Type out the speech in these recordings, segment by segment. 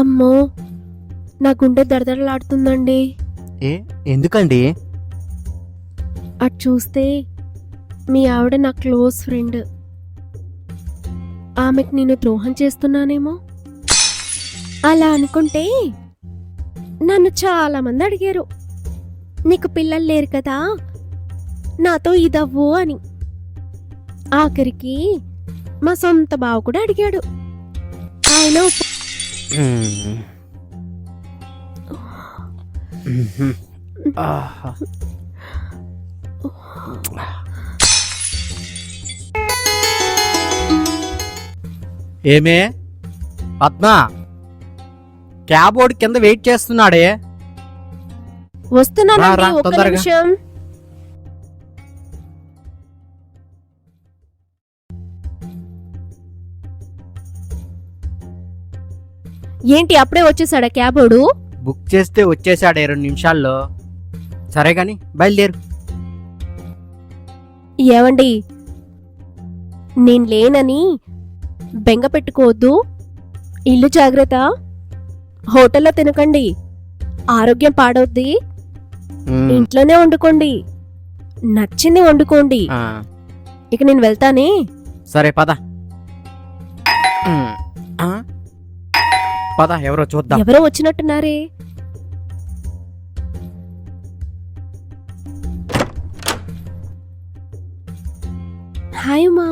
అమ్మో, నా గుండె దడదడలాడుతుందండి. ఎందుకండి? అటు చూస్తే మీ ఆవిడ నా క్లోజ్ ఫ్రెండ్. ఆమెకు నేను ద్రోహం చేస్తున్నానేమో. అలా అనుకుంటే నన్ను చాలా మంది అడిగారు, నీకు పిల్లలు లేరు కదా, నాతో ఇదవ్వు అని. ఆఖరికి మా సొంత బావ కూడా అడిగాడు. ఆయన ఏమే పద్మ, క్యాబ్ ఓడి కింద వెయిట్ చేస్తున్నాడే. వస్తున్నానండి, ఒక్క తొందరగా. నిమిషం. ఏంటి అప్పుడే వచ్చేసాడా క్యాబోడు? బుక్ చేస్తే వచ్చేసాడే 2 నిమిషాల్లో. సరే గాని బయలుదేరు. ఏవండి, నేను లేనని బెంగ పెట్టుకోవద్దు. ఇల్లు జాగ్రత్త, హోటల్లో తినకండి, ఆరోగ్యం పాడవుద్ది. ఇంట్లోనే వండుకోండి, నచ్చింది వండుకోండి. ఇక నేను వెళ్తానే. సరే పద. పద, ఎవరో చూద్దాం. ఎవరో వచ్చినట్టున్నారే. హాయ్ అమ్మా.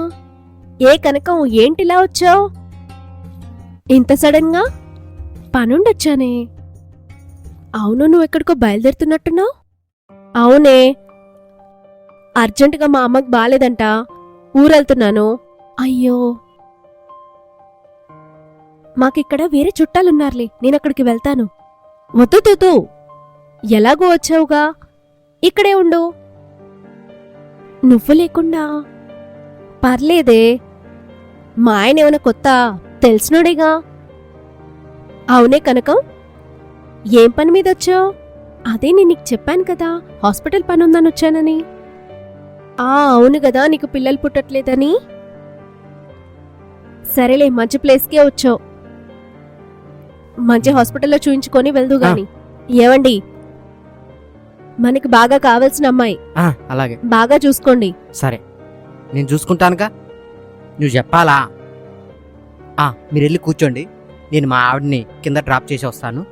ఏ కనకం, ఏంటిలా వచ్చావు ఇంత సడన్ గా? పనుండొచ్చానే. అవును, నువ్వు ఎక్కడికో బయలుదేరుతున్నట్టున్నావు. అవునే, అర్జెంటుగా మా అమ్మకి బాలేదంట, ఊరెళ్తున్నాను. అయ్యో, మాకిక్కడ వేరే చుట్టాలున్నారులే, నేనక్కడికి వెళ్తాను. వద్దు తూతూ, ఎలాగో వచ్చావుగా, ఇక్కడే ఉండు. నువ్వు లేకుండా పర్లేదే, మా ఆయన ఏమైనా కొత్త, తెలిసినోడేగా. అవునే కనకం, ఏం పని మీద వచ్చావు? అదే నేను నీకు చెప్పాను కదా, హాస్పిటల్ పని ఉందని వచ్చానని. అవును కదా, నీకు పిల్లలు పుట్టట్లేదని. సరేలే, మంచి ప్లేస్కే వచ్చావు, మంచి హాస్పిటల్లో చూయించుకొని వెళ్దు గాని. ఏవండి, మనకి బాగా కావాల్సిన అమ్మాయి, అలాగే బాగా చూసుకోండి. సరే, నేను చూసుకుంటానుగా, నువ్వు చెప్పాలా? మీరు వెళ్ళి కూర్చోండి, నేను మా ఆవిడని కింద డ్రాప్ చేసి వస్తాను.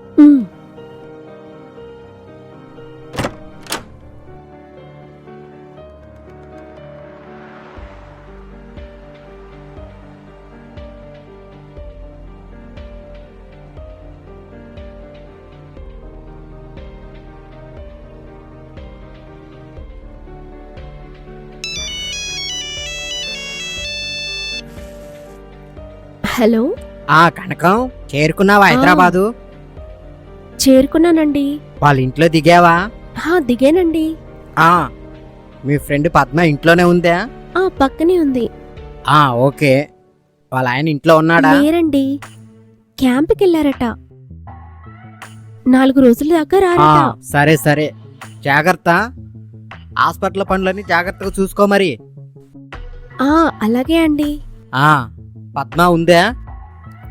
హలో. కనకం, చేరుకున్నావా హైదరాబాదు? చేరుకున్నానండి. వాళ్ళ ఇంట్లో దిగావా? దిగానండి. మీ ఫ్రెండ్ పద్మ ఇంట్లోనే ఉందా? పక్కనే ఉంది. ఓకే. వాళ్ళ ఆయన ఇంట్లో ఉన్నాడా? లేరండి, క్యాంప్కి వెళ్ళారట, 4 రోజుల దాకా రారట. సరే సరే, జాగ్రత్త. హాస్పిటల్ పనులన్నీ జాగ్రత్తగా చూసుకో మరి. అలాగే అండి. పద్మ ఉందా?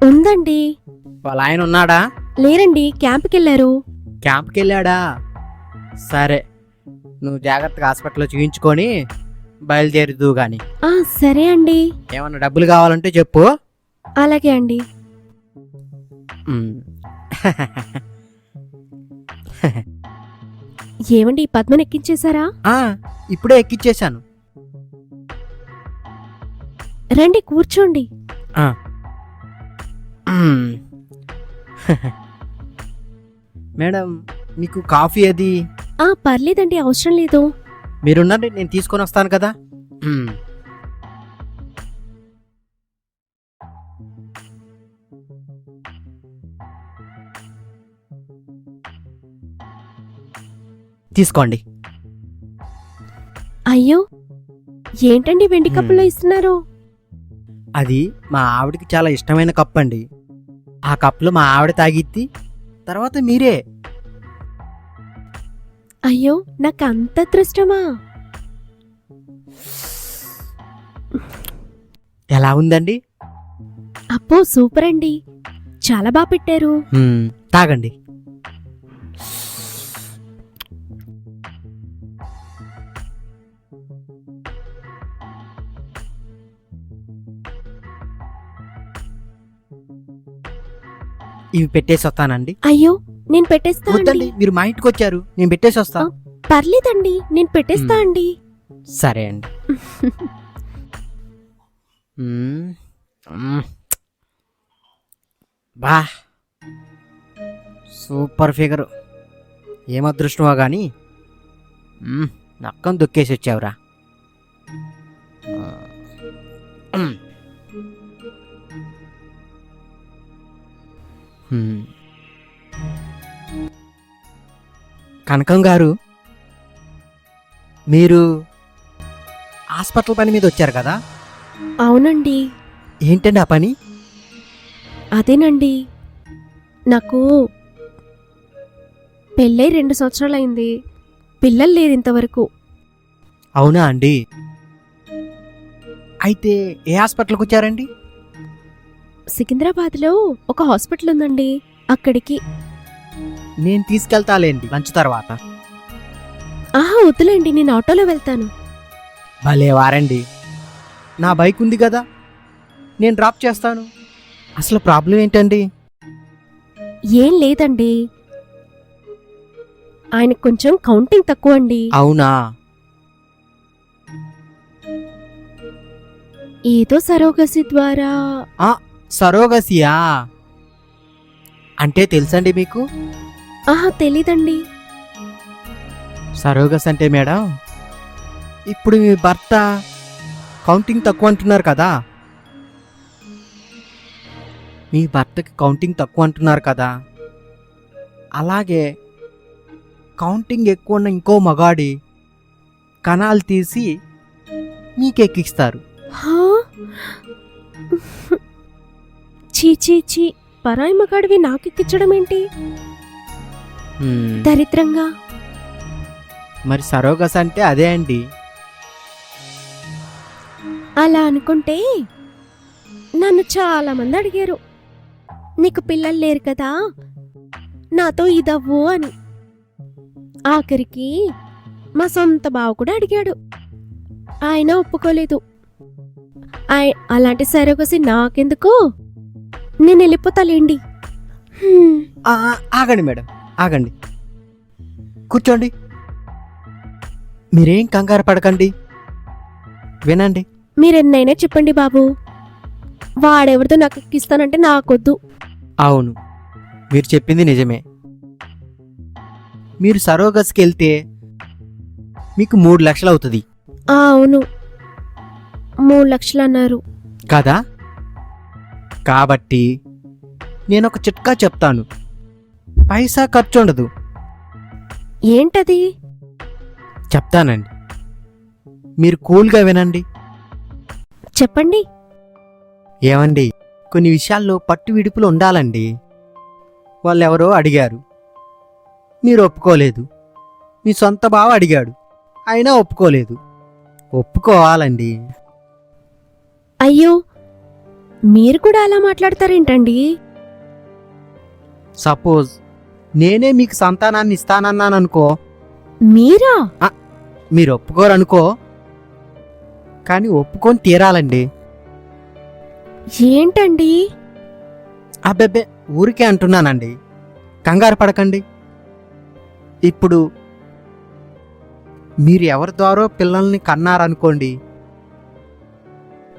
ఉందండి. వాళ్ళ ఆయన ఉన్నాడా? లేరండి, క్యాంప్కి వెళ్ళారు. క్యాంప్కి వెళ్ళాడా? సరే, నువ్వు జాగ్రత్తగా హాస్పిటల్లో చూయించుకొని బయలుదేరుదు గాని. సరే అండి. ఏమన్నా డబ్బులు కావాలంటే చెప్పు. అలాగే అండి. ఏమండి, పద్మని ఎక్కించేశారా? ఇప్పుడే ఎక్కించేశాను. రండి, కూర్చోండి. మేడం, మీకు కాఫీ అది? పర్లేదండి, అవసరం లేదు. మీరున్నండి, నేను తీసుకొని వస్తాను కదా. తీసుకోండి. అయ్యో, ఏంటండి వెండి కప్పులో ఇస్తున్నారు? అది మా ఆవిడకి చాలా ఇష్టమైన కప్ అండి. ఆ కప్పులో మా ఆవిడ తాగిద్ది, తర్వాత మీరే. అయ్యో, నాకు అంత అదృష్టమా? ఎలా ఉందండి? అప్పో సూపర్ అండి, చాలా బాగా పెట్టారు. తాగండి. ఇవి పెట్టేసి వస్తానండి. అయ్యో, నేను పెట్టేస్తా వద్దండి, అండి. మీరు మా ఇంటికి వచ్చారు, నేను పెట్టేసి వస్తా. పర్లేదండి, నేను పెట్టేస్తా అండి. సరే అండి. మ్మ్. మ్మ్. బా సూపర్ ఫిగరు. ఏం అదృష్టమో కానీ నక్కం దొక్కేసి వచ్చావురా. మ్మ్. మ్మ్. కనకం గారు, మీరు హాస్పిటల్ పని మీద వచ్చారు కదా? అవునండి. ఏంటండి ఆ పని? అదేనండి, నాకు పెళ్ళై 2 సంవత్సరాలైంది, పిల్లలు లేరు ఇంతవరకు. అవునా అండి? అయితే ఏ హాస్పిటల్కి వచ్చారండి? సికింద్రాబాద్లో ఒక హాస్పిటల్ ఉందండి, అక్కడికి. నేను తీసుకెళ్తాలేండి లంచ్ తర్వాత. ఆహా వద్దులేండి, నేను ఆటోలో వెళ్తాను. భలే వారండి. నా బైక్ ఉంది కదా, నేను డ్రాప్ చేస్తాను. అసలు ప్రాబ్లం ఏంటండి? ఏం లేదండి, ఆయనకు కొంచెం కౌంటింగ్ తక్కువ అండి. అవునా? ఏదో సరోగసి ద్వారా. సరోగసియా అంటే తెలుసండి మీకు? ఆహా తెలీదండి. సరోగస్ అంటే మేడం, ఇప్పుడు మీ భర్త కౌంటింగ్ తక్కువ అంటున్నారు కదా, మీ భర్తకి కౌంటింగ్ తక్కువ అంటున్నారు కదా, అలాగే కౌంటింగ్ ఎక్కువ ఉన్న ఇంకో మగాడి కణాలు తీసి మీకెక్కిస్తారు. హా? చీ చీ చీ, పరాయి మగాడివి నాకెక్కించడం ఏంటి, దరిద్రంగా. మరి సరోగస్ అంటే అదే అండి. అలా అనుకుంటే నన్ను చాలా మంది అడిగారు, నీకు పిల్లలు లేరు కదా, నాతో ఇదవ్వు అని. ఆఖరికి మా సొంత బావ కూడా అడిగాడు, ఆయన ఒప్పుకోలేదు. అలాంటి సరోగసి నాకెందుకు, నేను వెళ్ళిపోతాలేండి. ఆగండి మేడం, ఆగండి, కూర్చోండి. మీరేం కంగారు పడకండి, వినండి. మీరెన్నైనా చెప్పండి బాబు, వాడెవరితో నాకు ఎక్కిస్తానంటే నాకొద్దు. అవును, మీరు చెప్పింది నిజమే. మీరు సరోగస్కి వెళ్తే మీకు 3 లక్షలు అవుతుంది. అవును, 3 లక్షలు అన్నారు కదా. కాబట్టి నేను ఒక చిట్కా చెప్తాను, పైసా ఖర్చు ఉండదు. ఏంటది? చెప్తానండి, మీరు కూల్గా వినండి. చెప్పండి. ఏమండి, కొన్ని విషయాల్లో పట్టు విడుపులు ఉండాలండి. వాళ్ళెవరో అడిగారు, మీరు ఒప్పుకోలేదు. మీ సొంత బావ అడిగాడు, అయినా ఒప్పుకోలేదు. ఒప్పుకోవాలండి. అయ్యో, మీరు కూడా అలా మాట్లాడతారేంటండి? సపోజ్ నేనే మీకు సంతానాన్ని ఇస్తానన్నాననుకో, మీరా? మీరు ఒప్పుకోరనుకో, కానీ ఒప్పుకొని తీరాలండి. ఏంటండి? అబ్బెబ్బే, ఊరికే అంటున్నానండి, కంగారు పడకండి. ఇప్పుడు మీరు ఎవరి ద్వారో పిల్లల్ని కన్నారనుకోండి,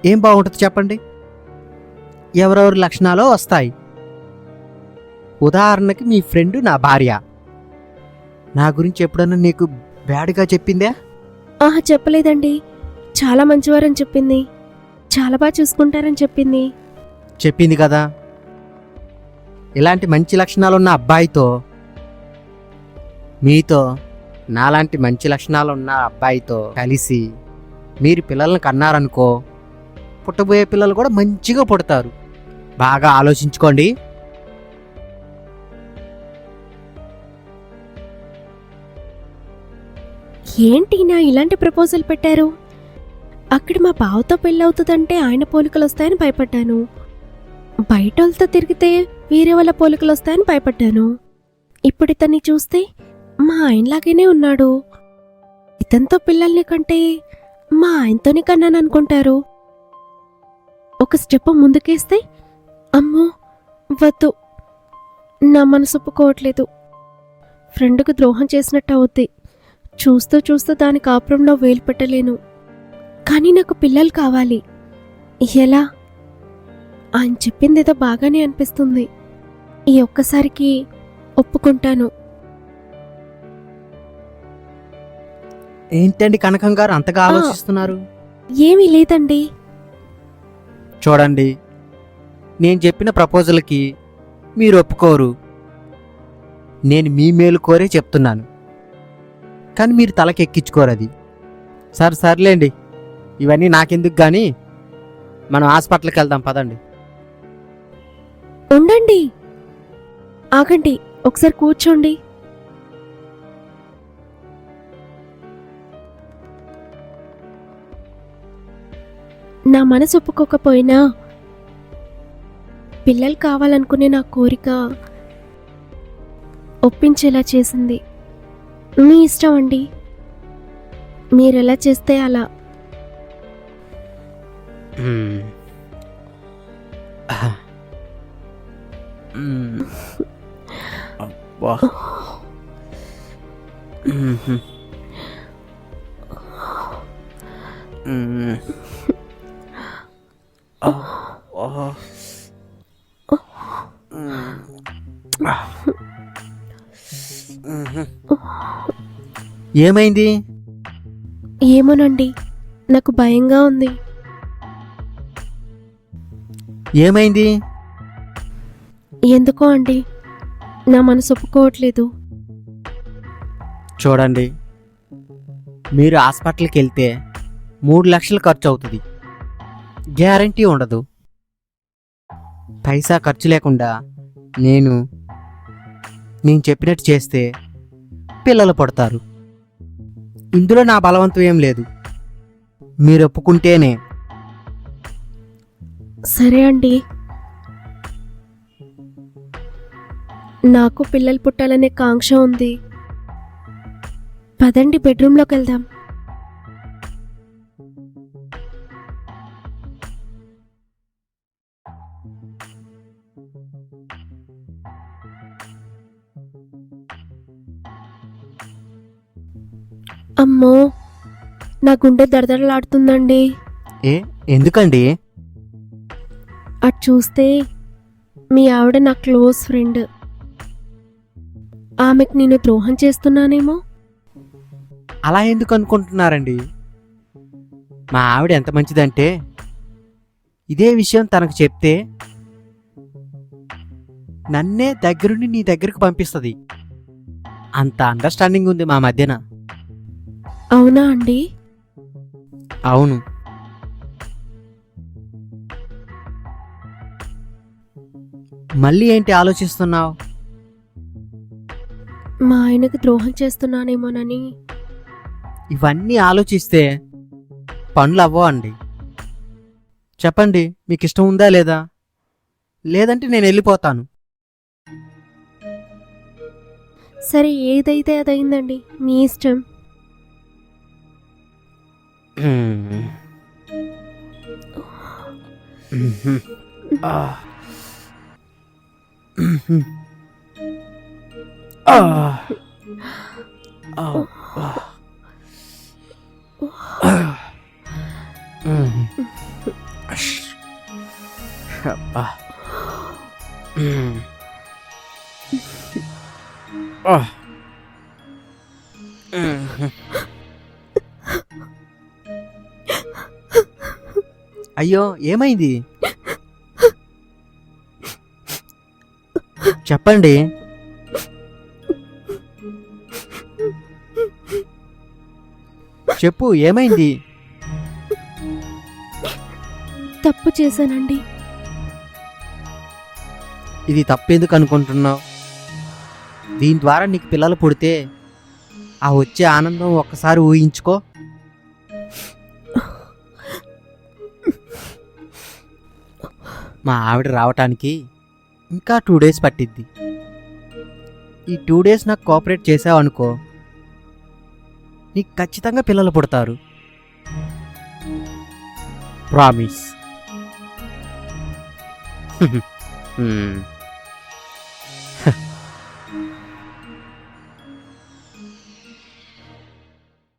ఏం బాగుంటుంది చెప్పండి? ఎవరెవరి లక్షణాలో వస్తాయి. ఉదాహరణకి మీ ఫ్రెండ్ నా భార్య, నా గురించి ఎప్పుడన్నా నీకు బ్యాడ్గా చెప్పిందే? ఆహా చెప్పలేదండి, చాలా మంచివారని చెప్పింది, చాలా బాగా చూసుకుంటారని చెప్పింది. చెప్పింది కదా. ఇలాంటి మంచి లక్షణాలున్న అబ్బాయితో, మీతో నాలాంటి మంచి లక్షణాలున్న అబ్బాయితో కలిసి మీరు పిల్లల్ని కన్నారనుకో, పుట్టబోయే పిల్లలు కూడా మంచిగా పుడతారు. బాగా ఆలోచించుకోండి. ఏంటి నా ఇలాంటి ప్రపోజల్ పెట్టారు? అక్కడ మా బావతో పెళ్ళవుతుందంటే ఆయన పోలికలు వస్తాయని భయపడ్డాను. బయట వాళ్ళతో తిరిగితే వేరే వాళ్ళ పోలికలు వస్తాయని భయపడ్డాను. ఇప్పుడు ఇతన్ని చూస్తే మా ఆయనలాగానే ఉన్నాడు. ఇతనితో పిల్లల్ని కంటే మా ఆయనతోనే కన్నాను అనుకుంటారు. ఒక స్టెప్ ముందుకేస్తే అమ్మో వద్దు, నా మనసు ఒప్పుకోవట్లేదు. ఫ్రెండ్కు ద్రోహం చేసినట్టు అవుద్ది. చూస్తూ చూస్తూ దాని కాపురంలో వేలు పెట్టలేను. కానీ నాకు పిల్లలు కావాలి. ఎలా? ఆయన చెప్పిందేదో బాగానే అనిపిస్తుంది. ఈ ఒక్కసారికి ఒప్పుకుంటాను. ఏంటండి కనకం గారు అంతగా ఆలోచిస్తున్నారు? ఏమీ లేదండి. చూడండి, నేను చెప్పిన ప్రపోజల్కి మీరు ఒప్పుకోరు. నేను మీ మేలు కోరే చెప్తున్నాను, కానీ మీరు తలకెక్కించుకోరు అది. సర్లేండి, ఇవన్నీ నాకెందుకు కానీ మనం హాస్పిటల్కి వెళ్దాం పదండి. ఉండండి, ఆగండి, ఒకసారి కూర్చోండి. నా మనసు ఒప్పుకోకపోయినా పిల్లలు కావాలనుకునే నా కోరిక ఒప్పించేలా చేసింది. మీ ఇష్టం అండి, మీరెలా చేస్తే అలా. అబ్బా. ఏమైంది? ఏమోనండి, నాకు భయంగా ఉంది. ఏమైంది? ఎందుకో అండి, నా మనసు ఒప్పుకోవట్లేదు. చూడండి, మీరు హాస్పిటల్కి వెళ్తే 3 లక్షలు ఖర్చు అవుతుంది. గ్యారంటీ ఉండదు. పైసా ఖర్చు లేకుండా నేను చెప్పినట్టు చేస్తే పిల్లలు పుడతారు. ఇందులో నా బలవంతం ఏం లేదు, మీరు ఒప్పుకుంటేనే. సరే అండి, నాకు పిల్లలు పుట్టాలనే కాంక్ష ఉంది. పదండి, బెడ్రూమ్లోకి వెళ్దాం. అమ్మో, నా గుండె దడదడలాడుతుందండి. ఎందుకండి? అటు చూస్తే మీ ఆవిడ నా క్లోజ్ ఫ్రెండ్. ఆమెకు నేను ద్రోహం చేస్తున్నానేమో. అలా ఎందుకు అనుకుంటున్నారండి? మా ఆవిడ ఎంత మంచిదంటే ఇదే విషయం తనకు చెప్తే నన్నే దగ్గరుండి నీ దగ్గరకు పంపిస్తుంది. అంత అండర్స్టాండింగ్ ఉంది మా మధ్యన. అవునా అండి? అవును. మళ్ళీ ఏంటి ఆలోచిస్తున్నావు? మా ఆయనకు ద్రోహం చేస్తున్నానేమోనని. ఇవన్నీ ఆలోచిస్తే పనులు అవ్వండి. చెప్పండి, మీకు ఇష్టం ఉందా లేదా? లేదంటే నేను వెళ్ళిపోతాను. సరే, ఏదైతే అదైందండి, మీ ఇష్టం. అయ్యో, ఏమైంది? చెప్పండి. చెప్పు, ఏమైంది? తప్పు చేశానండి. ఇది తప్పెందుకు అనుకుంటున్నావు? దీని ద్వారా నీకు పిల్లలు పుడితే ఆ వచ్చే ఆనందం ఒక్కసారి ఊహించుకో. మా ఆవిడ రావటానికి ఇంకా 2 డేస్ పట్టిద్ది. ఈ 2 డేస్ నాకు కోఆపరేట్ చేసావనుకో, నీకు ఖచ్చితంగా పిల్లలు పుడతారు. ప్రామిస్.